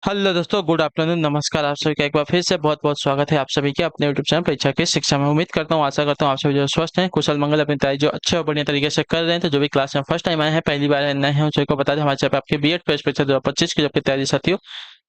Hello दोस्तों, good afternoon, नमस्कार। आप सभी का एक बार फिर से बहुत बहुत स्वागत है आप सभी के अपने यूट्यूब चैनल परीक्षा की शिक्षा में। उम्मीद करता हूँ, आशा करता हूँ आप सभी जो स्वस्थ हैं, कुशल मंगल अपनी तैयारी जो अच्छे और बढ़िया तरीके से कर रहे हैं। तो जो भी क्लास में फर्स्ट टाइम आए हैं, पहली बार है, नए हैं, उन सभी को बता दें हमारे चैनल पे आपके बीएड प्रेस परीक्षा 2025 की जो आपकी तैयारी साथियों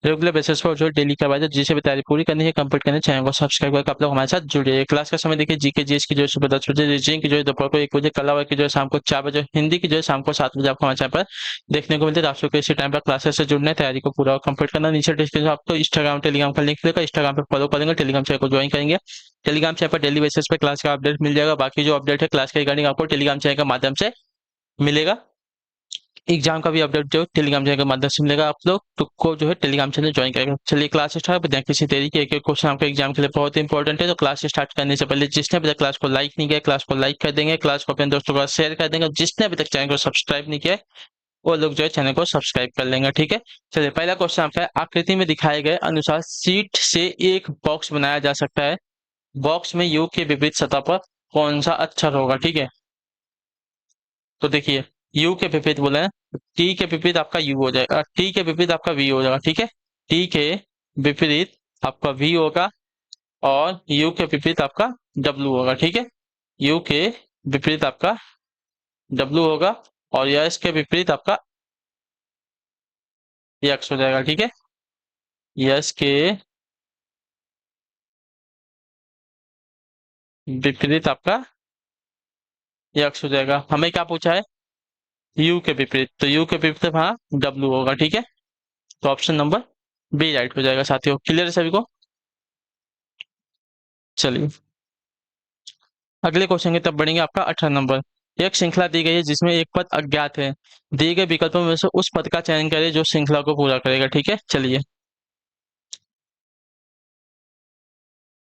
रेगुलर बेसिस पर जो डेली करवाए जाए, जिसे भी तैयारी पूरी करनी है, कंप्लीट करनी है, चैनल को सब्सक्राइब करके आप लोग हमारे साथ जुड़िए। क्लास का समय देखिए, जीके जीएस की जो है सुबह 10 बजे, रीजनिंग की जो है दोपहर को 1 बजे, कला की जो है शाम को 4 बजे, हिंदी की जो है शाम को 7 बजे आपको हमारे चैनल पर देखने को मिलते हैं। तो आप लोग को इसी टाइम पर क्लासेस से जुड़ना है, तैयारी को पूरा कंप्लीट करना। नीचे डिस्क्रिप्शन में आपको इंस्टाग्राम टेलीग्राम का लिंक मिलेगा, इंस्टाग्राम पे फॉलो करेंगे, टेलीग्राम चैनल को ज्वाइन करेंगे। टेलीग्राम चैनल पर डेली बेसिस पे क्लास का अपडेट मिल जाएगा। बाकी जो अपडेट है क्लास के रिगार्डिंग आपको टेलीग्राम चैनल के माध्यम से मिलेगा। एग्जाम का भी अपडेट जो टेलीग्राम चैनल के माध्यम से मिलेगा। आप लोग को जो है टेलीग्राम चैनल ज्वाइन करेगा। चलिए क्लास स्टार्ट करते हैं। किसी तरीके एक एक क्वेश्चन आपके एग्जाम के लिए बहुत इंपॉर्टेंट है। तो क्लास स्टार्ट करने से पहले जिसने अभी तक क्लास को लाइक नहीं किया, क्लास को लाइक कर देंगे, क्लास को अपने दोस्तों के साथ शेयर कर देंगे। जिसने अभी तक चैनल को सब्सक्राइब नहीं किया है, वो लोग जो है चैनल को सब्सक्राइब कर लेंगे। ठीक है, चलिए पहला क्वेश्चन आपका है, आकृति में दिखाए गए अनुसार सीट से एक बॉक्स बनाया जा सकता है। बॉक्स में यू के विपरीत सतह पर कौन सा अक्षर होगा। ठीक है, तो देखिए, यू के विपरीत बोले हैं, टी के विपरीत आपका यू हो जाएगा, टी के विपरीत आपका वी हो जाएगा। ठीक है, टी के विपरीत आपका वी होगा और यू के विपरीत आपका डब्ल्यू होगा। ठीक है, यू के विपरीत आपका डब्ल्यू होगा और यस के विपरीत आपका यक्स हो जाएगा। ठीक है, यस के विपरीत आपका यक्स हो जाएगा। हमें क्या पूछा है, यू के विपरीत, तो यू के विपरीत हाँ डब्ल्यू होगा। ठीक है, तो ऑप्शन नंबर बी राइट हो जाएगा साथियों। क्लियर है सभी को। चलिए अगले क्वेश्चन की तरफ बढ़ेंगे। आपका 18 नंबर, एक श्रृंखला दी गई है जिसमें एक पद अज्ञात है। दिए गए विकल्पों में से उस पद का चयन करें जो श्रृंखला को पूरा करेगा। ठीक है, चलिए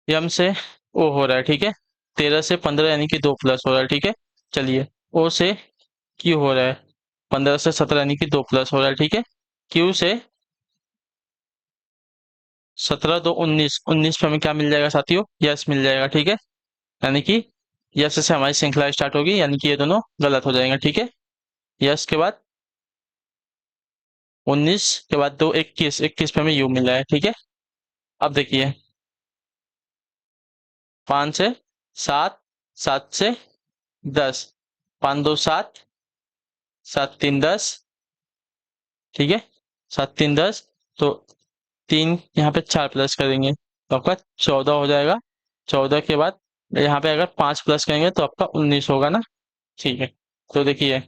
यम से ओ हो रहा है। ठीक है, 13 से 15 यानी कि 2 प्लस हो रहा है। ठीक है, चलिए ओ से क्यू हो रहा है, 15 से 17 यानी कि 2 प्लस हो रहा है। ठीक है, क्यू से 17 2 19, 19 पे हमें क्या मिल जाएगा साथियों, यस मिल जाएगा। ठीक है, यानी कि यस से हमारी श्रृंखला स्टार्ट होगी, यानी कि ये दोनों गलत हो जाएंगे। ठीक है, यस के बाद 19 के बाद 2 21, 21 पे हमें यू मिला है। ठीक है, अब देखिए 5 से 7, 7 से 10, 5 2 7, 7 3 10। ठीक है, 7 3 10, तो 3 यहाँ पे 4 प्लस करेंगे तो आपका 14 हो जाएगा। 14 के बाद यहाँ पे अगर 5 प्लस करेंगे तो आपका 19 होगा ना। ठीक है, तो देखिए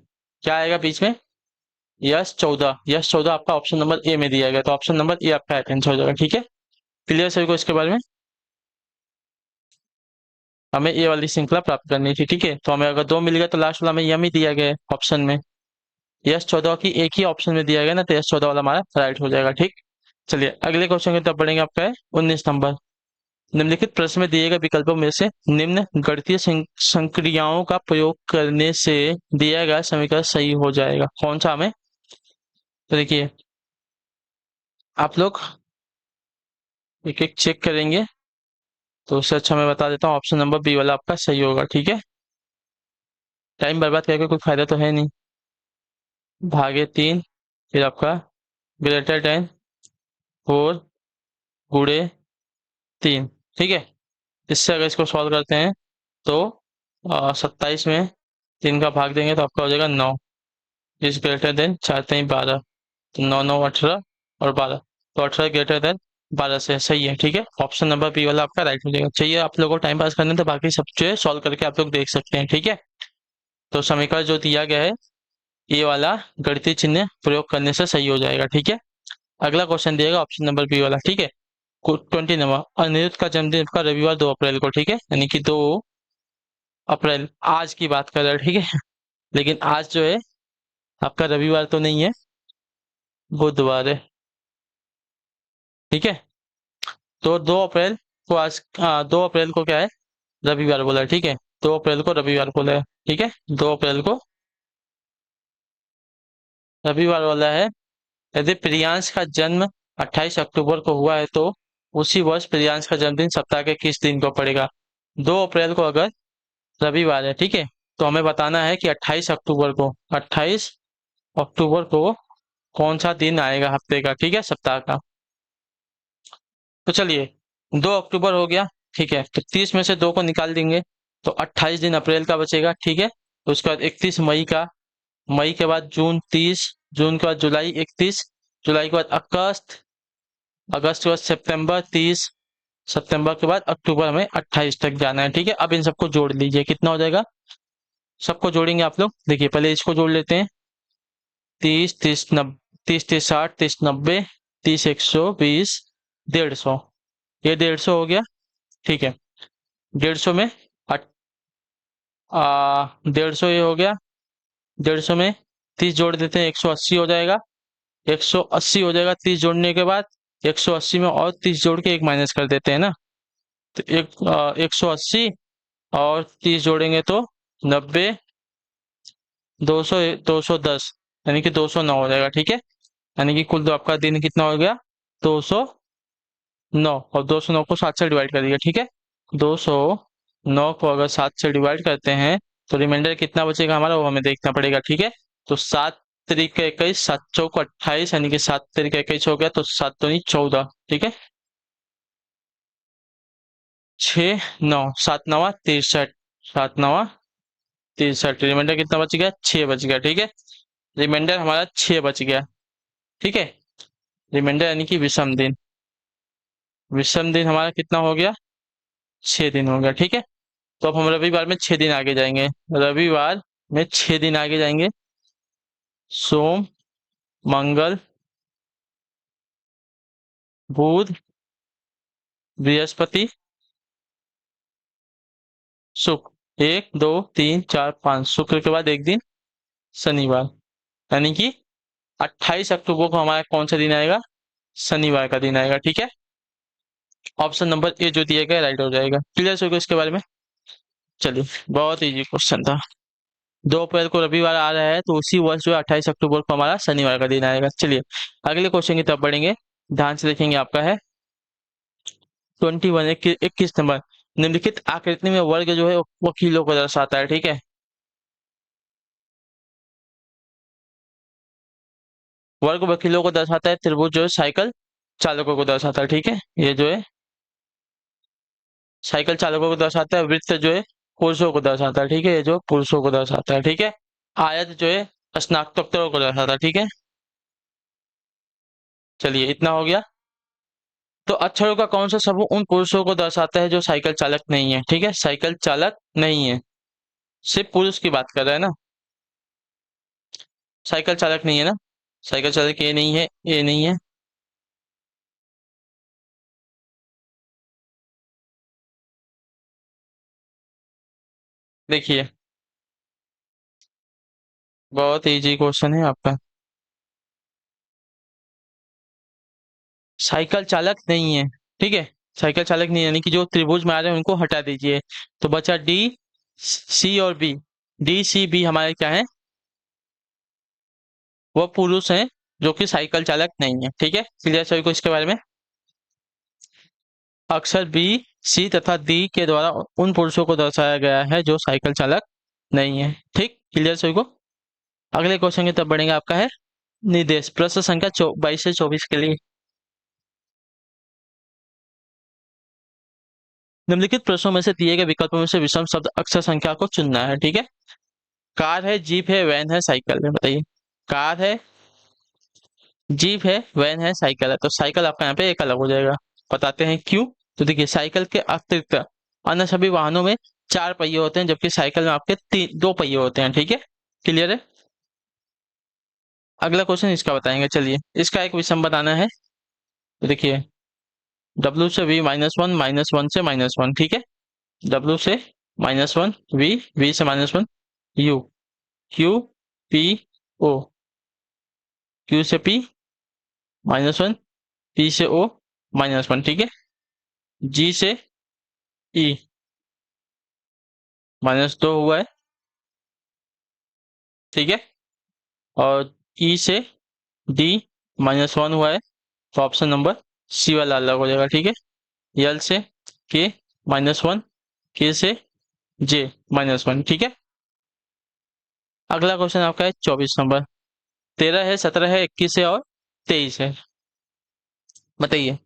क्या आएगा बीच में, यस 14, यस 14 आपका ऑप्शन नंबर ए में दिया गया, तो ऑप्शन नंबर ए आपका आंसर हो जाएगा। ठीक है, क्लियर सभी को इसके बारे में। हमें ए वाली श्रृंखला प्राप्त करनी थी। ठीक है, तो हमें अगर 2 मिल गया तो लास्ट वाला हमें यम ही दिया गया है ऑप्शन में। यस 14 की एक ही ऑप्शन में दिया गया ना, तो यस 14 वाला हमारा राइट हो जाएगा। ठीक, चलिए अगले क्वेश्चन की तरफ बढ़ेंगे। आपका है 19 नंबर, निम्नलिखित प्रश्न में दिए गए विकल्पों में से निम्न गणितीय संक्रियाओं का प्रयोग करने से दिया गया समीकरण सही हो जाएगा। कौन सा हमें, तो देखिए आप लोग एक एक चेक करेंगे, तो उससे अच्छा मैं बता देता हूँ, ऑप्शन नंबर बी वाला आपका सही होगा। ठीक है, टाइम बर्बाद करके कोई फायदा तो है नहीं। भागे 3, फिर आपका ग्रेटर 10 4 गुड़े 3। ठीक है, इससे अगर इसको सॉल्व करते हैं तो 27 में 3 का भाग देंगे तो आपका हो जाएगा 9, इज ग्रेटर देन 4 3 12, तो 9 9 18 और 12, तो 18 ग्रेटर देन 12 से सही है। ठीक है, ऑप्शन नंबर बी वाला आपका राइट हो जाएगा। चाहिए आप लोगों को टाइम पास करने, तो बाकी सब जो है सॉल्व करके आप लोग देख सकते हैं। ठीक है, तो समीकरण जो दिया गया है ये वाला गणितीय चिन्ह प्रयोग करने से सही हो जाएगा। ठीक है, अगला क्वेश्चन दिएगा ऑप्शन नंबर बी वाला। ठीक है, 20 नंबर, अनिरुद्ध का जन्मदिन आपका रविवार 2 अप्रैल को। ठीक है, यानी कि 2 अप्रैल आज की बात कर रहा है। ठीक है, लेकिन आज जो है आपका रविवार तो नहीं है, बुधवार है। ठीक है, तो 2 अप्रैल को आज 2 अप्रैल को क्या है, रविवार बोला है। ठीक है, 2 अप्रैल को रविवार बोला है। ठीक है, 2 अप्रैल को रविवार वाला है। यदि प्रियांश का जन्म 28 अक्टूबर को हुआ है तो उसी वर्ष प्रियांश का जन्मदिन सप्ताह के किस दिन को पड़ेगा। 2 अप्रैल को अगर रविवार है, ठीक है, तो हमें बताना है कि 28 अक्टूबर को कौन सा दिन आएगा हफ्ते का, ठीक है, सप्ताह का। तो चलिए, 2 अक्टूबर हो गया, ठीक है, तो 30 में से 2 को निकाल देंगे तो 28 दिन अप्रैल का बचेगा, ठीक है। तो उसके बाद 31 मई का, मई के बाद जून 30, जून के बाद जुलाई 31, जुलाई के बाद अगस्त, अगस्त के बाद सितंबर 30, सितंबर के बाद अक्टूबर में 28 तक जाना है, ठीक है। अब इन सबको जोड़ लीजिए, कितना हो जाएगा, सबको जोड़ेंगे आप लोग, देखिए पहले इसको जोड़ लेते हैं। 30, 30, 30, 60, 30, 90, 30, 120, 150, ये 150 हो गया, ठीक है। 150 में 150 ये हो गया, 150 में 30 जोड़ देते हैं, 180 हो जाएगा, 180 हो जाएगा 30 जोड़ने के बाद, 180 में और 30 जोड़ के एक माइनस कर देते हैं ना, तो 180 और 30 जोड़ेंगे तो 90, 200, 210, यानी कि 209 हो जाएगा, ठीक है। यानी कि कुल आपका दिन कितना हो गया, 209, और 209 को 7 से डिवाइड कर दिया, ठीक है। 209 को अगर 7 से डिवाइड करते हैं तो रिमाइंडर कितना बचेगा हमारा, वो हमें देखना पड़ेगा, ठीक है। तो 7 तरीके 21, 7 चौक 28, यानी कि 7 तरीके 21 हो गया, तो 7 दूनी 14, ठीक है। 6 9, 7 नवा 63, 7 नवा 63, रिमाइंडर कितना बच गया, 6 बच गया, ठीक है। रिमाइंडर हमारा 6 बच गया, ठीक है। रिमाइंडर यानी कि विषम दिन, विषम दिन हमारा कितना हो गया, 6 दिन हो गया, ठीक है। तो अब हम रविवार में 6 दिन आगे जाएंगे, रविवार में 6 दिन आगे जाएंगे। सोम, मंगल, बुध, बृहस्पति, शुक्र, 1 2 3 4 5, शुक्र के बाद एक दिन शनिवार, यानी कि 28 अक्टूबर को हमारा कौन सा दिन आएगा, शनिवार का दिन आएगा, ठीक है। ऑप्शन नंबर ए जो दिया गया राइट हो जाएगा। क्लियर हो गया इसके बारे में। चलिए, बहुत इजी क्वेश्चन था। 2 अप्रैल को रविवार आ रहा है, तो उसी वर्ष जो 28 अक्टूबर को हमारा शनिवार का दिन आएगा। चलिए, अगले क्वेश्चन की तरफ बढ़ेंगे, ध्यान से देखेंगे। आपका है 21, 21 नंबर, निम्नलिखित आकृति में वर्ग जो है वो किलो को दर्शाता है, ठीक है। वर्ग वकीलों को दर्शाता है, त्रिभुज जो है साइकिल चालकों को दर्शाता है, ठीक है। ये जो है साइकिल चालकों को दर्शाता है, वृत्त जो है पुरुषों को दर्शाता है, ठीक है, ये जो पुरुषों को दर्शाता है, ठीक है। आयत जो है स्नातकोत्तरों को दर्शाता है, ठीक है। चलिए, इतना हो गया। तो अक्षरों का कौन सा समूह उन पुरुषों को दर्शाता है जो साइकिल चालक नहीं है, ठीक है, साइकिल चालक नहीं है, सिर्फ पुरुष की बात कर रहा है ना, साइकिल चालक नहीं है ना, साइकिल चालक ये नहीं है, ये नहीं है। देखिए, बहुत इजी क्वेश्चन है आपका। साइकिल चालक नहीं है, ठीक है, साइकिल चालक नहीं है, यानी कि जो त्रिभुज में आ रहे हैं उनको हटा दीजिए, तो बचा डी, सी और बी। डी सी बी हमारे क्या है, वो पुरुष हैं जो कि साइकिल चालक नहीं है, ठीक है। क्लियर सभी को इसके बारे में। अक्षर बी, सी तथा डी के द्वारा उन पुरुषों को दर्शाया गया है जो साइकिल चालक नहीं है, ठीक। क्लियर सभी को। अगले क्वेश्चन की तरफ बढ़ेंगे। आपका है निर्देश, प्रश्न संख्या 22 से 24 के लिए। निम्नलिखित प्रश्नों में से दिए गए विकल्पों में से विषम शब्द अक्षर संख्या को चुनना है, ठीक है। कार है, जीप है, वैन है, साइकिल है, बताइए। कार है, जीप है, वैन है, साइकिल है, तो साइकिल आपका यहाँ पे एक अलग हो जाएगा। बताते हैं क्यों। तो देखिए, साइकिल के अतिरिक्त अन्य सभी वाहनों में 4 पहिए होते हैं, जबकि साइकिल में आपके 2 पहिए होते हैं, ठीक है। क्लियर है। अगला क्वेश्चन इसका बताएंगे। चलिए, इसका एक विषम बताना है। तो देखिए, डब्ल्यू से वी -1, -1 से -1, ठीक है। डब्ल्यू से -1, वी से -1, U, Q, P, O, Q से पी -1, पी से ओ -1, ठीक है। जी से ई -2 हुआ है, ठीक है। और ई से डी -1 हुआ है, तो ऑप्शन नंबर सी वाला अलग हो जाएगा, ठीक है। यल से के -1, के से जे -1, ठीक है। अगला क्वेश्चन आपका है 24 नंबर, 13 है, 17 है, 21 है और 23 है, बताइए।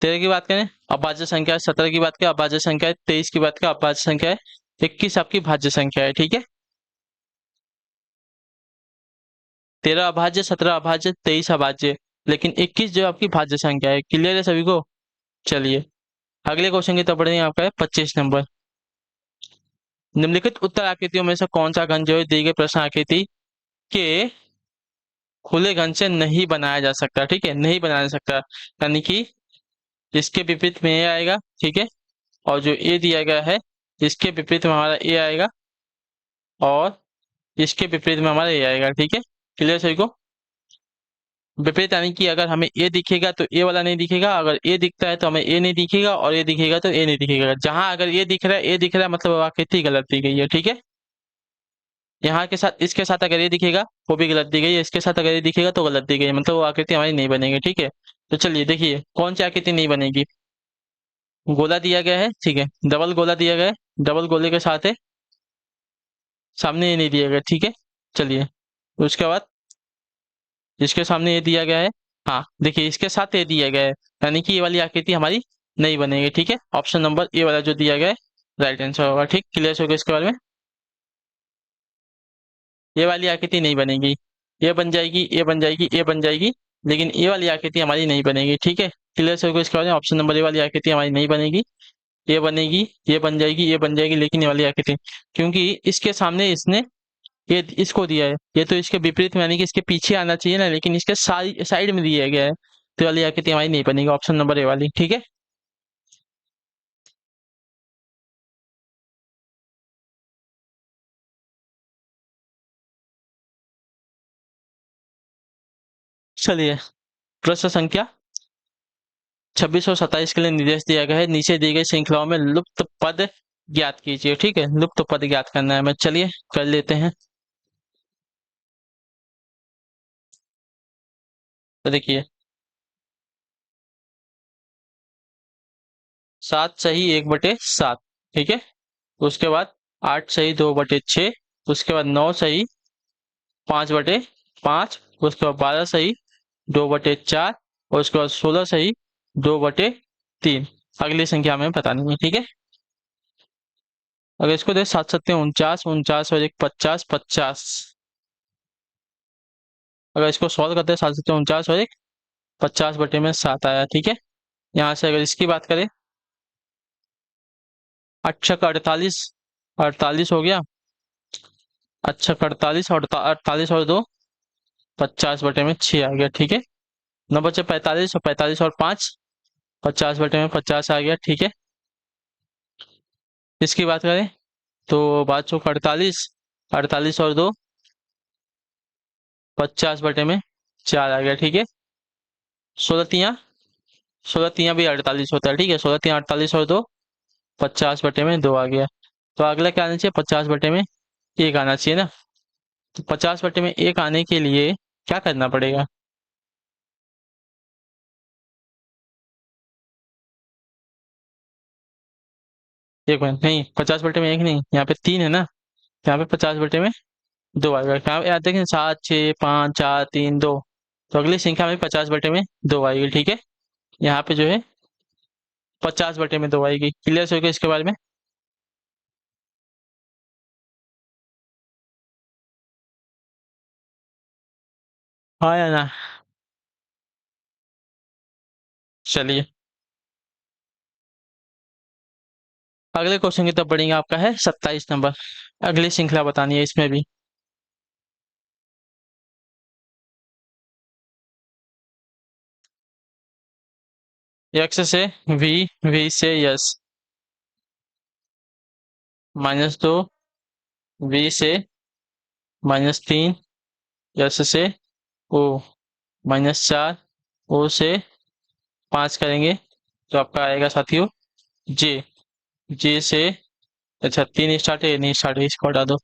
13 की बात करें, अभाज्य संख्या है 17 की बात करें, अभाज्य संख्या है 23 की बात करें, अभाज्य संख्या है 21 आपकी भाज्य संख्या है। ठीक है, 13 अभाज्य, 17 अभाज्य, 23 अभाज्य, लेकिन 21 जो आपकी भाज्य संख्या है। क्लियर है सभी को? चलिए अगले क्वेश्चन की तरफ बढ़ेंगे। आपका है 25 नंबर। निम्नलिखित उत्तर आकृतियों में से कौन सा घन जो है दी गई प्रश्न आकृति के खुले घन से नहीं बनाया जा सकता? ठीक है, नहीं बनाया जा सकता, यानी कि इसके विपरीत में ए आएगा। ठीक है, और जो ए दिया गया है इसके विपरीत में हमारा ए आएगा, और इसके विपरीत में हमारा ए आएगा। ठीक है, क्लियर सभी को? विपरीत यानी कि अगर हमें ए दिखेगा तो ए वाला नहीं दिखेगा, अगर ए दिखता है तो हमें ए नहीं दिखेगा, और ए दिखेगा तो ए नहीं दिखेगा। जहां अगर ए दिख रहा है, ए दिख रहा है, मतलब आकृति गलत दी गई है। ठीक है, यहाँ के साथ इसके साथ अगर ये दिखेगा वो भी गलत दी गई है, इसके साथ अगर ये दिखेगा तो गलत दी गई है, मतलब वो आकृति हमारी नहीं बनेगी। ठीक है, तो चलिए देखिए कौन सी आकृति नहीं बनेगी। गोला दिया गया है, ठीक है, डबल गोला दिया गया है, डबल गोले के साथ है, सामने ये नहीं दिया गया। ठीक है, चलिए उसके बाद इसके सामने ये दिया गया है, हाँ देखिए इसके साथ ये दिया गया है, यानी कि ये वाली आकृति हमारी नहीं बनेगी। ठीक है, ऑप्शन नंबर ए वाला जो दिया गया है राइट आंसर होगा। ठीक, क्लियर हो गया इसके बारे में? ये वाली आकृति नहीं बनेगी, ये बन जाएगी, ये बन जाएगी, ये बन जाएगी, लेकिन ये वाली आकृति हमारी नहीं बनेगी। ठीक है, क्लियर हो गया इसके बारे में? ऑप्शन नंबर ए वाली आकृति हमारी नहीं बनेगी, ये बनेगी, ये बन जाएगी, ये बन जाएगी, लेकिन ये वाली आकृति, क्योंकि इसके सामने इसने ये इसको दिया है, ये तो इसके विपरीत में यानी कि इसके पीछे आना चाहिए ना, लेकिन इसके साइड में दिया गया है, तो ये वाली आकृति हमारी नहीं बनेगी, ऑप्शन नंबर ए वाली। ठीक है, चलिए प्रश्न संख्या 26 और 27 के लिए निर्देश दिया गया है, नीचे दी गई श्रृंखलाओं में लुप्त पद ज्ञात कीजिए। ठीक है, लुप्त पद ज्ञात करना है हमें, चलिए कर लेते हैं। तो देखिए 7 सही 1/7। ठीक है, उसके बाद 8 सही 2/6, उसके बाद 9 सही 5/5, उसके बाद 12 सही 2/4, और उसके बाद 16 सही 2/3। अगली संख्या हमें बतानी है। ठीक है, अगर इसको दे 7 7 49, 49 और 1 50, 50। अगर इसको सॉल्व करते हैं 7 7 49 और 1 50/7 आया। ठीक है, यहाँ से अगर इसकी बात करें, 8 का 48, 48 हो गया, 8 का 48, और 48 और 2 50/6 आ गया। ठीक है, 9 बचे 45, और 45 और 5 50/50 आ गया। ठीक है, इसकी बात करें तो 5 चौक 48, 48 और 2 50/4 आ गया। ठीक है, 16 तियाँ भी 48 होता है। ठीक है, 16 तियाँ 48 और 2 50/2 आ गया। तो अगला क्या आना चाहिए? 50/1 आना चाहिए ना। तो 50/1 आने के लिए क्या करना पड़ेगा? एक मिनट, नहीं 50/1 नहीं, यहाँ पे 3 है ना, यहाँ पे 50/2 आएगा। यहाँ पे याद देखें 7 6 5 4 3 2, तो अगली संख्या में 50/2 आएगी। ठीक है, यहाँ पे जो है 50/2 आएगी। क्लियर हो गया इसके बारे में? हाँ या ना? चलिए अगले क्वेश्चन की तरफ बढ़ेंगे। आपका है 27 नंबर। अगली श्रृंखला बतानी है इसमें भी। एक्स से वी, वी से यस, -2, वी से -3, यस से ओ, -4, ओ से 5 करेंगे तो आपका आएगा साथियों जे, जे से, अच्छा 3 स्टार्ट है, नहीं स्टार्ट है, इसको हटा दो।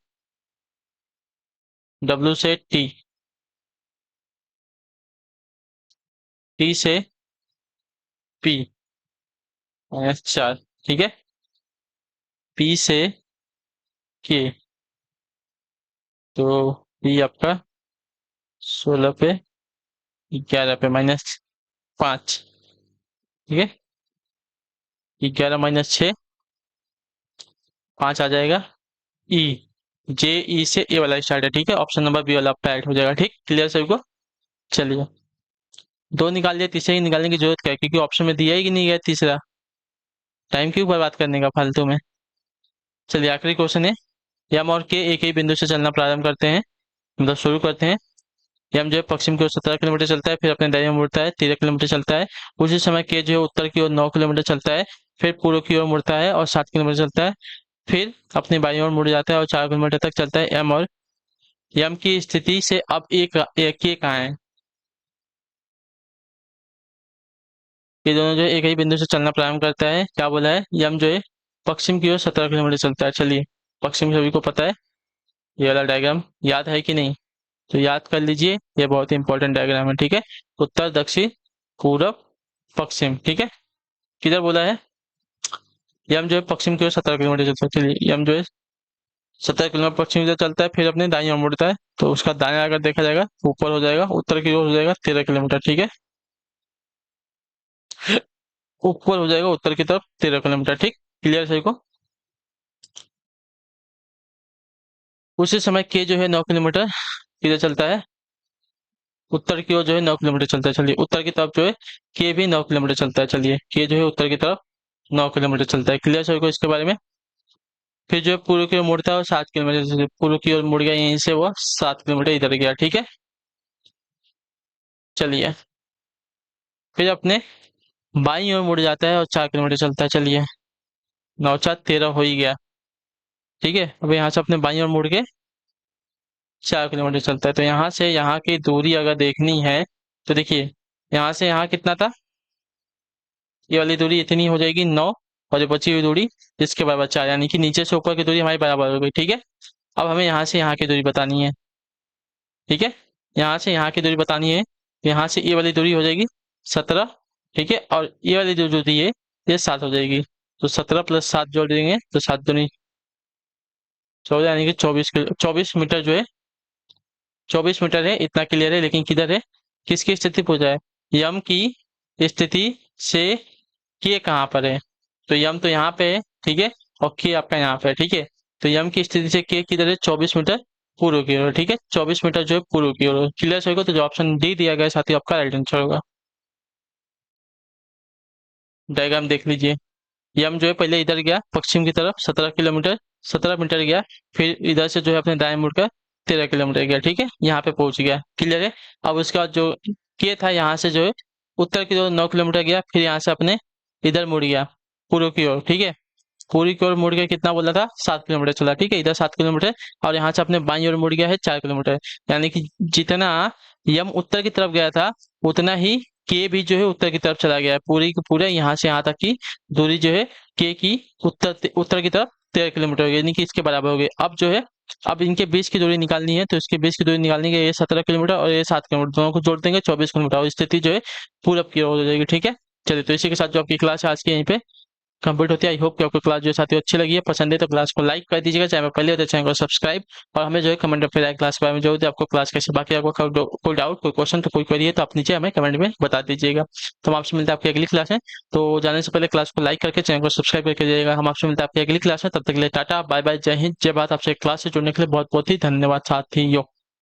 डब्ल्यू से टी, टी से पी, -4। ठीक है, पी से के, तो पी आपका 16 पे, 11 पे -5। ठीक है, 11 - 6 5 आ जाएगा। ई, जे ई से ए वाला स्टार्ट है, ठीक है, ऑप्शन नंबर बी वाला आपका ऐड हो जाएगा। ठीक, क्लियर सभी को। चलिए, दो निकाल लिया, तीसरे की निकालने की जरूरत क्या है, क्योंकि ऑप्शन में दिया ही नहीं गया तीसरा, टाइम क्यों बर्बाद करने का फालतू में। चलिए, आखिरी क्वेश्चन है। यम और के एक ही बिंदु से चलना प्रारंभ करते हैं, मतलब शुरू करते हैं। यम जो है पश्चिम की ओर 17 किलोमीटर चलता है, फिर अपने दाईं ओर मुड़ता है, 13 किलोमीटर चलता है। उसी समय के जो है उत्तर की ओर 9 किलोमीटर चलता है, फिर पूर्व की ओर मुड़ता है और 7 किलोमीटर चलता है, फिर अपनी बाईं ओर मुड़ जाता है और 4 किलोमीटर तक चलता है। एम और यम की स्थिति से अब एक के कहाँ है। ये दोनों जो है एक ही बिंदु से चलना प्रारंभ करता है। क्या बोला है, यम जो है पश्चिम की ओर 17 किलोमीटर चलता है। चलिए, पश्चिम सभी को पता है, ये वाला डायग्राम याद है कि नहीं, तो याद कर लीजिए, ये बहुत ही इंपॉर्टेंट डायग्राम है। ठीक है, उत्तर दक्षिण पूरब पश्चिम। ठीक है, किधर बोला है, यम जो है पश्चिम की ओर 17 किलोमीटर चलता है। चलिए, यम जो है 17 किलोमीटर पश्चिम की तरफ चलता है, फिर अपने दाईं ओर मुड़ता है, तो उसका दायां अगर देखा जाएगा ऊपर हो जाएगा, उत्तर की ओर हो जाएगा 13 किलोमीटर। ठीक है, ऊपर हो जाएगा उत्तर की तरफ 13 किलोमीटर। ठीक, क्लियर सही को। उसी समय के जो है 9 किलोमीटर किधर चलता है, उत्तर की ओर जो है 9 किलोमीटर चलता है। चलिए, उत्तर की तरफ जो है के भी 9 किलोमीटर चलता है। चलिए, के जो है उत्तर की तरफ 9 किलोमीटर चलता है। क्लियर सभी को इसके बारे में। फिर जो है पूर्व की ओर मुड़ता है और 7 किलोमीटर से पूर्व की ओर मुड़ गया, यहीं से वो 7 किलोमीटर इधर गया। ठीक है, चलिए, फिर अपने बाईं ओर मुड़ जाता है और 4 किलोमीटर चलता है। चलिए, 9 × 4 = 13 हो ही गया। ठीक है, अब यहाँ से अपने बाईं ओर मुड़ के 4 किलोमीटर चलता है। तो यहाँ से यहाँ की दूरी अगर देखनी है, तो देखिए, यहाँ से यहाँ कितना था, ये वाली दूरी इतनी हो जाएगी 9, और जो बची हुई दूरी इसके बराबर 4, यानी कि नीचे से ऊपर की दूरी हमारी बराबर हो गई। ठीक है, अब हमें यहाँ से यहाँ की दूरी बतानी है। ठीक है, यहाँ से यहाँ की दूरी बतानी है, यहाँ से ये वाली दूरी हो जाएगी 17। ठीक है, और ये वाली जो दूरी है ये 7 हो जाएगी। तो 17 + 7 जोड़ देंगे तो 7 दूनी 14, यानी कि 24 मीटर जो है, 24 मीटर है, इतना क्लियर है। लेकिन किधर है, किसकी स्थिति पूछा है, यम की स्थिति से के कहाँ पर है, तो यम तो यहाँ पे है। ठीक है, और के आपका यहाँ पे है। ठीक है, तो यम की स्थिति से के किधर है, 24 मीटर पूर्व की ओर। ठीक है, 24 मीटर जो है पूर्व की ओर। क्लियर होगा, तो जो ऑप्शन डी दिया गया है साथी आपका राइट आंसर होगा। डायग्राम देख लीजिए, यम जो है पहले इधर गया पश्चिम की तरफ 17 किलोमीटर, 17 मीटर गया, फिर इधर से जो है अपने दाएं मुड़कर 13 किलोमीटर गया। ठीक है, यहाँ पे पहुंच गया। क्लियर है। अब उसके बाद जो के था, यहाँ से जो है उत्तर की ओर 9 किलोमीटर गया, फिर यहाँ से अपने इधर मुड़ गया पूर्व की ओर। ठीक है, पूरी की ओर मुड़ के कितना बोला था, 7 किलोमीटर चला। ठीक है, इधर 7 किलोमीटर, और यहाँ से अपने बाईं ओर मुड़ गया है 4 किलोमीटर, यानी कि जितना यम उत्तर की तरफ गया था, उतना ही के भी जो है उत्तर की तरफ चला गया है। पूरी की पूरे यहाँ से यहाँ तक की दूरी जो है के की उत्तर उत्तर की तरफ 13 किलोमीटर हो गई, यानी कि इसके बराबर हो गई। अब जो है, अब इनके बीच की दूरी निकालनी है, तो इसके बीच की दूरी निकालनी है, ये 17 किलोमीटर और ये 7 किलोमीटर, दोनों को जोड़ देंगे 24 किलोमीटर, और स्थिति जो है पूरब की ओर हो जाएगी। ठीक है, चलिए, तो इसी के साथ जो आपकी क्लास है आज की यहीं पे कंप्लीट होती है। आई होप कि आपको क्लास जो है साथियों अच्छी लगी है, पसंद है तो क्लास को लाइक कर दीजिएगा, चैनल पहले होते चैनल को सब्सक्राइब, और हमें जो है कमेंट में फिर क्लास के बारे में जो होती है आपको क्लास कैसे, बाकी आपको कोई डाउट, कोई क्वेश्चन, तो कोई क्वेरी है तो आप नीचे हमें कमेंट में बता दीजिएगा। तो हम आपसे मिलते हैं आपकी अगली क्लास में। तो जाने से पहले क्लास को लाइक करके चैनल को सब्सक्राइब करके जाइएगा। हम आपसे मिलते हैं आपकी अगली क्लास में, तब तक के लिए टाटा बाय बाय, जय हिंद जय भारत। आपसे क्लास से जुड़ने के लिए बहुत बहुत ही धन्यवाद साथियों।